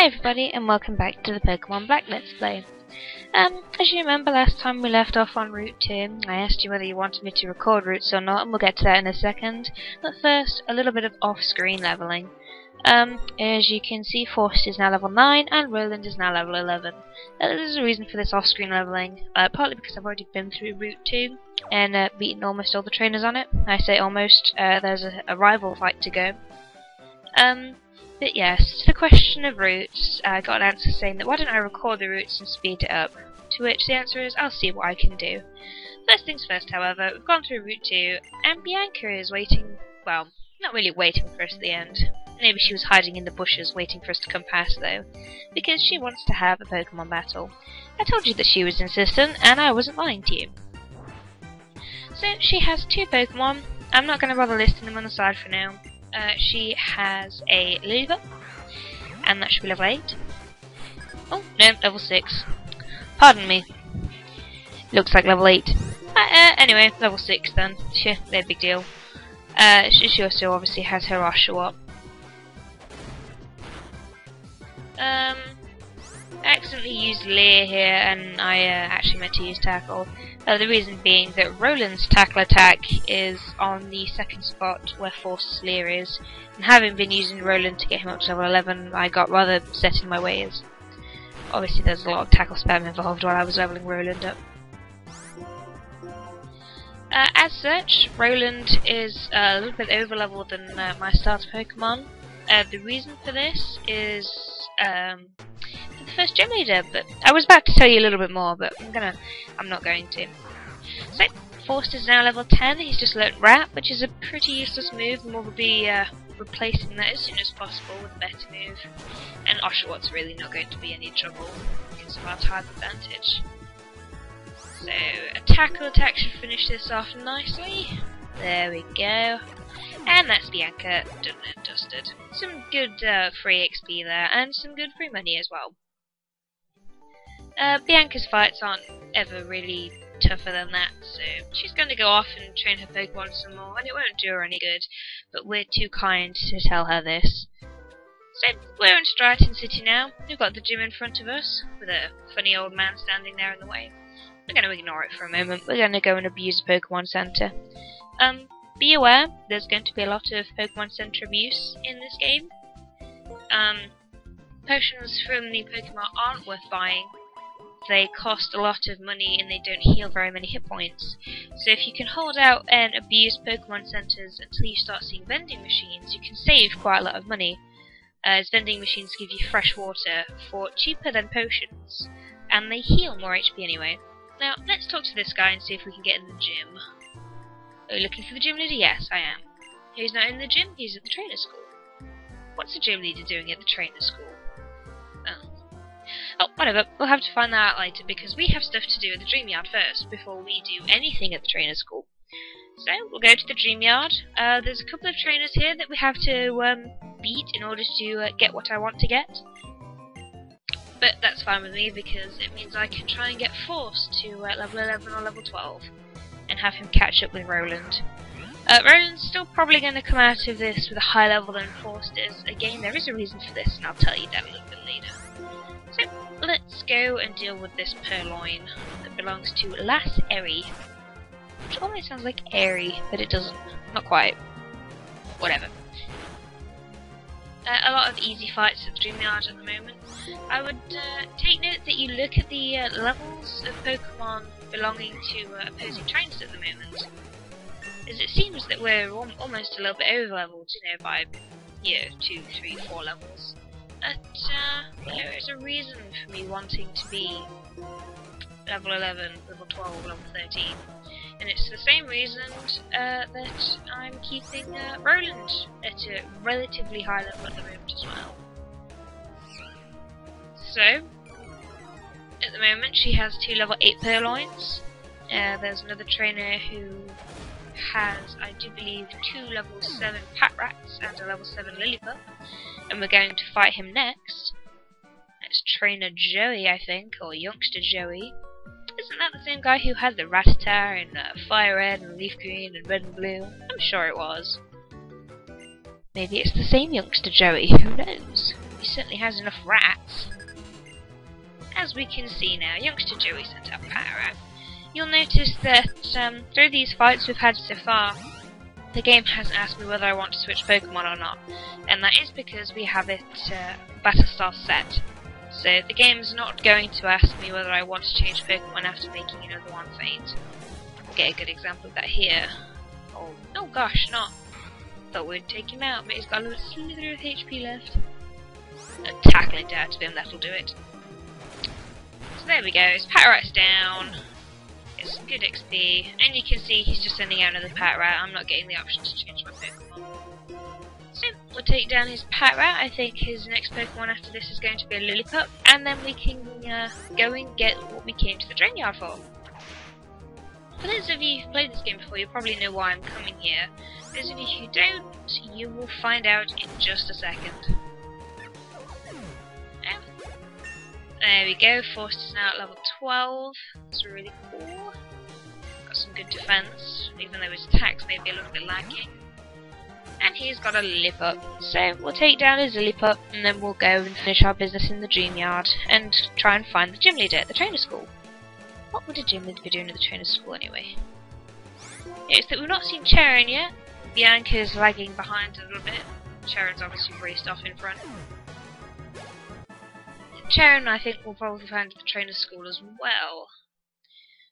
Hi everybody, and welcome back to the Pokemon Black Let's Play. As you remember, last time we left off on Route 2, I asked you whether you wanted me to record routes or not, and we'll get to that in a second. But first, a little bit of off-screen leveling. As you can see, Forrest is now level 9, and Roland is now level 11. There's a reason for this off-screen leveling, partly because I've already been through Route 2, and beaten almost all the trainers on it. I say almost, there's a rival fight to go. But yes, to the question of routes, I got an answer saying that why don't I record the routes and speed it up? To which the answer is, I'll see what I can do. First things first, however, we've gone through Route 2, and Bianca is waiting, well, not really waiting for us at the end. Maybe she was hiding in the bushes waiting for us to come past though, because she wants to have a Pokemon battle. I told you that she was insistent, and I wasn't lying to you. So, she has 2 Pokemon. I'm not going to bother listing them on the side for now. She has a Lilybell, and that should be level 8. Oh, no, level 6. Pardon me. Looks like level 8. Anyway, level 6 then. No big deal. She also obviously has her Oshawott. I accidentally used Leer here, and I actually meant to use Tackle. The reason being that Roland's Tackle attack is on the second spot where Force's Leer is, and having been using Roland to get him up to level 11, I got rather set in my ways. Obviously there's a lot of Tackle spam involved while I was leveling Roland up. As such, Roland is a little bit over leveled than my starter Pokemon. The reason for this is for the first gym leader, but I was about to tell you a little bit more, but I'm not going to. So, Forrest is now level 10, he's just learnt Wrap, which is a pretty useless move, and we'll be replacing that as soon as possible with a better move. And Oshawott's really not going to be any trouble because of our type advantage. So, a Tackle attack should finish this off nicely. There we go. And that's Bianca done and dusted. Some good free XP there, and some good free money as well. Bianca's fights aren't ever really tougher than that, so she's going to go off and train her Pokemon some more, and it won't do her any good, but we're too kind to tell her this. So, we're in Striaton City now. We've got the gym in front of us, with a funny old man standing there in the way. We're going to ignore it for a moment. We're going to go and abuse the Pokemon Center. Be aware, there's going to be a lot of Pokemon Center abuse in this game. Potions from the Pokemon aren't worth buying. They cost a lot of money and they don't heal very many hit points. So if you can hold out and abuse Pokemon Centers until you start seeing vending machines, you can save quite a lot of money. As vending machines give you fresh water for cheaper than potions, and they heal more HP anyway. Now, let's talk to this guy and see if we can get in the gym. Are you looking for the gym leader? Yes, I am. He's not in the gym, he's at the trainer school. What's the gym leader doing at the trainer school? Oh, whatever, we'll have to find that out later because we have stuff to do at the Dream Yard first before we do anything at the trainer school. So, we'll go to the Dream Yard. There's a couple of trainers here that we have to beat in order to get what I want to get. But that's fine with me because it means I can try and get Force to level 11 or level 12. And have him catch up with Roland. Roland's still probably going to come out of this with a higher level than Forrest is. Again, there is a reason for this, and I'll tell you that a little bit later. So, let's go and deal with this Purloin that belongs to Lass Airy. Which almost sounds like airy, but it doesn't. Not quite. Whatever. A lot of easy fights at the Dream Yard at the moment. I would take note that you look at the levels of Pokemon belonging to opposing trainers at the moment, as it seems that we're almost a little bit over leveled, by 2, 3, 4 levels. But there is a reason for me wanting to be level 11, level 12, level 13, and it's the same reason that I'm keeping Roland at a relatively high level at the moment as well. So, at the moment she has 2 level 8 Purloins. There's another trainer who has, I do believe, 2 level 7 Patrats and a level 7 Lilybell, and we're going to fight him next. It's Trainer Joey, I think, or Youngster Joey. Isn't that the same guy who had the Rattata in Fire Red and Leaf Green and Red and Blue? I'm sure it was. Maybe it's the same Youngster Joey, who knows? he certainly has enough rats. As we can see now, youngster Joey sent out Power-Up. You'll notice that through these fights we've had so far, the game hasn't asked me whether I want to switch Pokemon or not, and that is because we have it Battlestar set. So the game's not going to ask me whether I want to change Pokemon after making another one faint. We'll get a good example of that here. Oh gosh, not. Thought we'd take him out, but he's got a little slither of HP left. Tackling it out of him, that'll do it. So there we go, his Patrat's down. Get some good XP, and you can see he's just sending out another Patrat. I'm not getting the option to change my Pokemon. So we'll take down his Patrat. I think his next Pokemon after this is going to be a Lillipup, and then we can go and get what we came to the train yard for. For those of you who've played this game before, you probably know why I'm coming here. For those of you who don't, you will find out in just a second. There we go, Force is now at level 12. That's really cool. Got some good defense, even though his attacks may be a little bit lacking. And he's got a Lillipup. So we'll take down his Lillipup, and then we'll go and finish our business in the dream yard and try and find the gym leader at the trainer school. What would a gym leader be doing at the trainer school anyway? It's that we've not seen Charon yet. Bianca's lagging behind a little bit. Charon's obviously raced off in front. Charon, I think, will probably find the trainer school as well.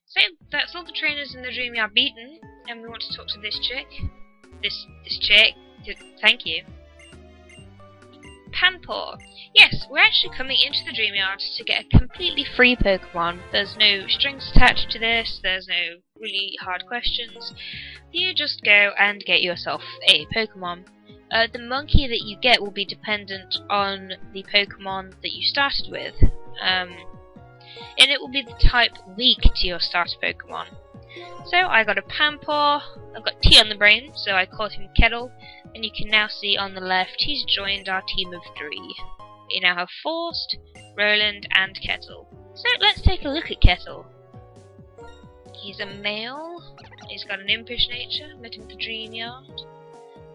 So that's all the trainers in the dream yard beaten, and we want to talk to this chick. This chick. Thank you. Panpour. Yes, we're actually coming into the dream yard to get a completely free Pokemon. There's no strings attached to this. There's no really hard questions. You just go and get yourself a Pokemon. The monkey that you get will be dependent on the Pokemon that you started with, and it will be the type weak to your starter Pokemon. So I got a Panpour, I've got T on the brain, so I called him Kettle, and you can now see on the left he's joined our team of 3. We now have Forced, Roland, and Kettle. So let's take a look at Kettle. He's a male, he's got an impish nature, met him at the dream yard.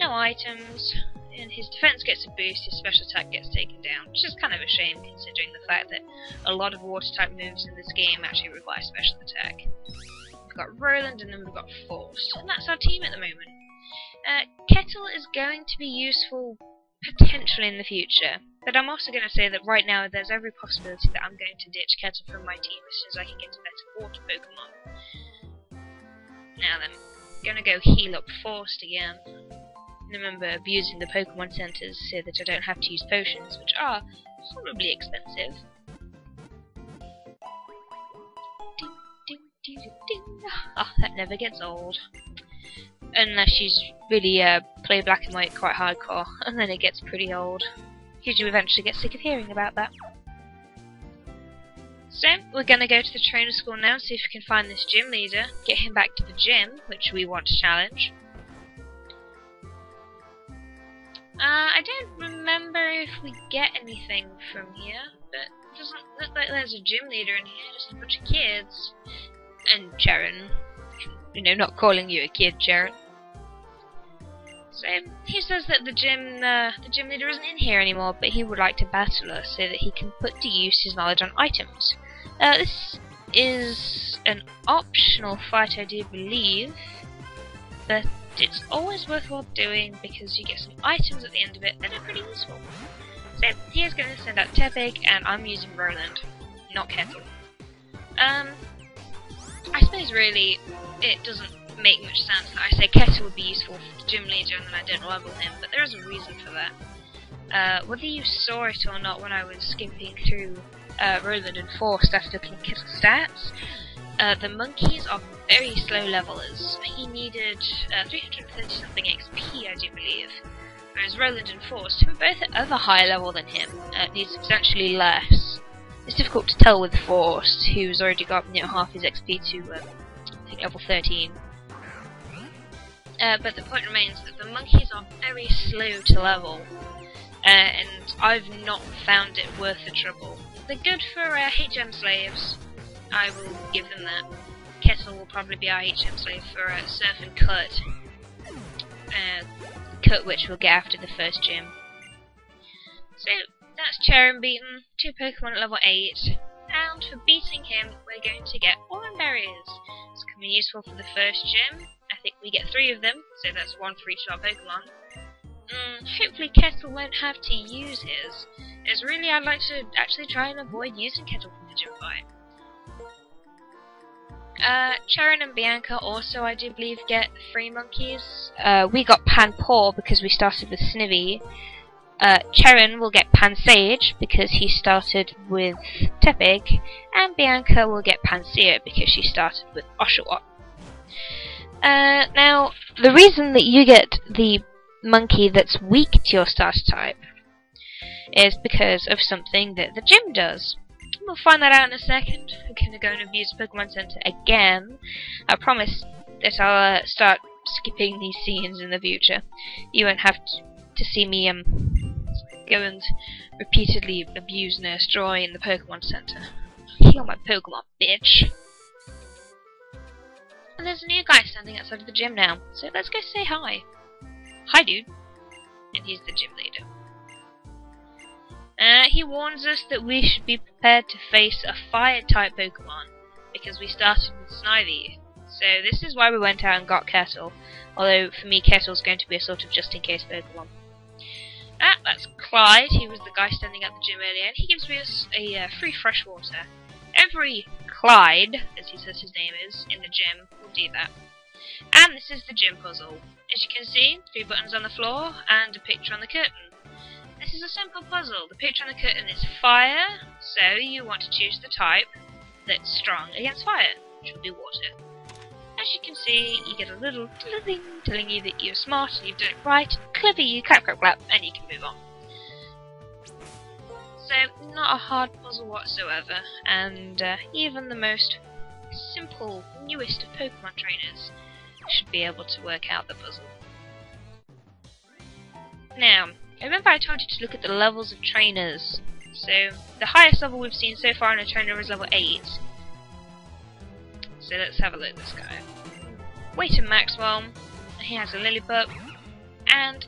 No items, and his defense gets a boost, his special attack gets taken down, which is kind of a shame considering the fact that a lot of water type moves in this game actually require special attack. We've got Roland and then we've got Force, and that's our team at the moment. Kettle is going to be useful potentially in the future, but I'm also going to say that right now there's every possibility that I'm going to ditch Kettle from my team as soon as I can get a better water Pokemon. Now then, I'm going to go heal up Forced again. Remember, abusing the Pokemon centers so that I don't have to use potions, which are horribly expensive. Ah, that never gets old. Unless you really play black and white quite hardcore, and then it gets pretty old. Because you eventually get sick of hearing about that. So, we're going to go to the trainer school now and see if we can find this gym leader, get him back to the gym, which we want to challenge. I don't remember if we get anything from here, but it doesn't look like there's a gym leader in here, just a bunch of kids. And Charon. You know, not calling you a kid, Charon. So, he says that the gym leader isn't in here anymore, but he would like to battle us so that he can put to use his knowledge on items. This is an optional fight, I do believe, but it's always worthwhile doing because you get some items at the end of it that are pretty useful. So he's going to send out Tepig, and I'm using Roland, not Kettle. I suppose really it doesn't make much sense that I say Kettle would be useful for the gym leader and then I don't level him, but there is a reason for that. Whether you saw it or not when I was skipping through Roland and Forced after looking at Kettle's stats, the monkeys are very slow levelers. He needed 330 something XP, I do believe, whereas Roland and Forced, who are both at other higher level than him, need substantially less. It's difficult to tell with Forced, who's already got half his XP to I think level 13. But the point remains that the monkeys are very slow to level, and I've not found it worth the trouble. They're good for HM slaves, I will give them that. Kettle will probably be our HM slave for Surf and Cut. Cut which we'll get after the first gym. So, that's Charon beaten, 2 Pokemon at level 8. And for beating him, we're going to get Oran Berries. It's going to be useful for the first gym. I think we get 3 of them, so that's 1 for each of our Pokemon. Hopefully Kettle won't have to use his, as really I'd like to actually try and avoid using Kettle from the gym fight. Charon and Bianca also, I do believe, get 3 monkeys. We got Panpour because we started with Snivy. Charon will get Pansage because he started with Tepig, and Bianca will get Pansear because she started with Oshawott. Now, the reason that you get the monkey that's weak to your starter type is because of something that the gym does. We'll find that out in a second. We're going to go and abuse Pokemon Center again. I promise that I'll start skipping these scenes in the future. You won't have to see me go and repeatedly abuse Nurse Joy in the Pokemon Center. Heal my Pokemon, bitch! And there's a new guy standing outside of the gym now, so let's go say hi. Hi, dude. And he's the gym leader. He warns us that we should be prepared to face a fire-type Pokemon, because we started with Snivy. So this is why we went out and got Kettle, although for me Kettle's going to be a sort of just-in-case Pokemon. That's Clyde. He was the guy standing at the gym earlier, and he gives us a free fresh water. Every Clyde, as he says his name is, in the gym will do that. And this is the gym puzzle. As you can see, 3 buttons on the floor and a picture on the curtain. This is a simple puzzle. The picture on the curtain is fire, so you want to choose the type that's strong against fire, which will be water. As you can see, you get a little thing telling you that you're smart and you've done it right, clever you, clap clap clap, and you can move on. So, not a hard puzzle whatsoever, and even the most simple, newest of Pokemon trainers should be able to work out the puzzle. Now, remember I told you to look at the levels of trainers. So, the highest level we've seen so far in a trainer is level 8. So let's have a look at this guy. Wait a Maxwell. He has a Lillipup. And...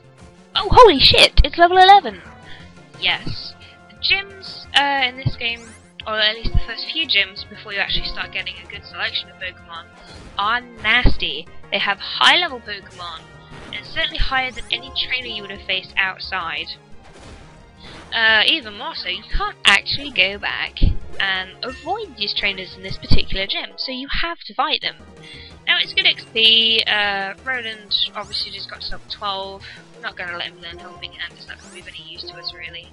oh, holy shit! It's level 11! Yes. The gyms in this game, or at least the first few gyms before you actually start getting a good selection of Pokemon, are nasty. They have high level Pokemon, and certainly higher than any trainer you would have faced outside. Even more so, you can't actually go back and avoid these trainers in this particular gym, so you have to fight them. Now it's good XP, Roland obviously just got to level 12, we're not going to let him learn Helping Hand, it's not going to be of any use to us really.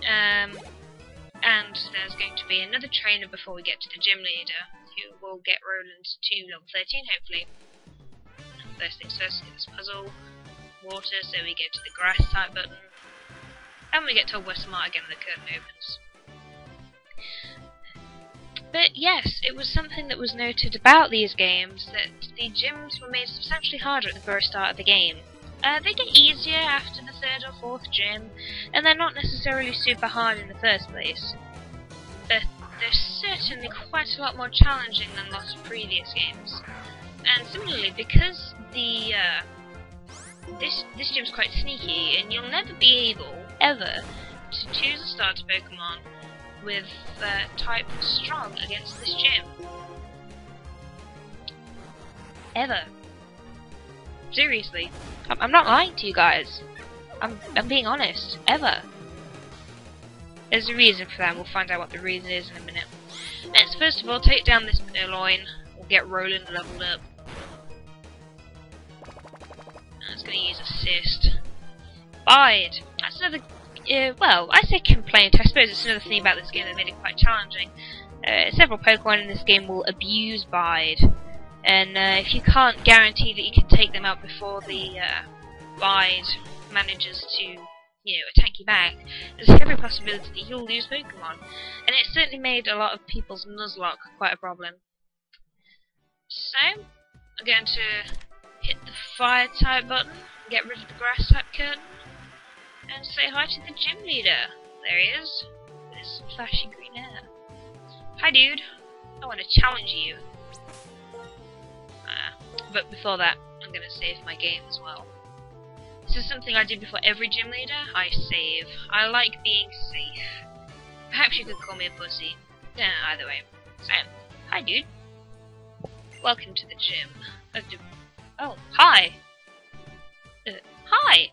And there's going to be another trainer before we get to the gym leader, who will get Roland to level 13 hopefully. First things first, get this puzzle, water, so we go to the grass type button, and we get told we're smart again and the curtain opens. But yes, it was something that was noted about these games, that the gyms were made substantially harder at the very start of the game. They get easier after the 3rd or 4th gym, and they're not necessarily super hard in the first place. But they're certainly quite a lot more challenging than lots of previous games. And similarly, because the this gym's quite sneaky, and you'll never be able, ever, to choose a starter Pokemon with type strong against this gym. Ever. Seriously. I'm not lying to you guys. I'm being honest. Ever. There's a reason for that, and we'll find out what the reason is in a minute. Let's first of all take down this Purloin. We'll get Roland leveled up. That's going to use Assist. Bide. That's another... well, I say complaint. I suppose it's another thing about this game that made it quite challenging. Several Pokemon in this game will abuse Bide. And if you can't guarantee that you can take them out before the Bide manages to, attack you back, there's every possibility that you'll lose Pokemon. And it certainly made a lot of people's Nuzlocke quite a problem. So, I'm going to hit the fire type button, get rid of the grass type curtain, and say hi to the gym leader. There he is, with his flashy green hair. Hi dude, I want to challenge you. But before that, I'm going to save my game as well. This is something I do before every gym leader. I save. I like being safe. Perhaps you could call me a pussy. Yeah, either way. So, hi dude. Welcome to the gym. Oh, hi. Hi.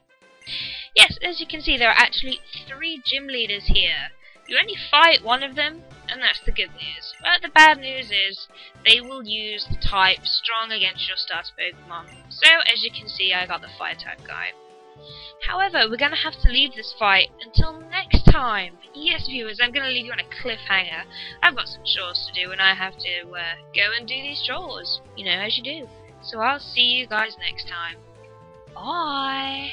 Yes, as you can see, there are actually 3 gym leaders here. You only fight one of them, and that's the good news. But the bad news is, they will use the type strong against your starter Pokemon. So, as you can see, I got the fire type guy. However, we're going to have to leave this fight until next time. Yes, viewers, I'm going to leave you on a cliffhanger. I've got some chores to do, and I have to go and do these chores. You know, as you do. So I'll see you guys next time. Bye!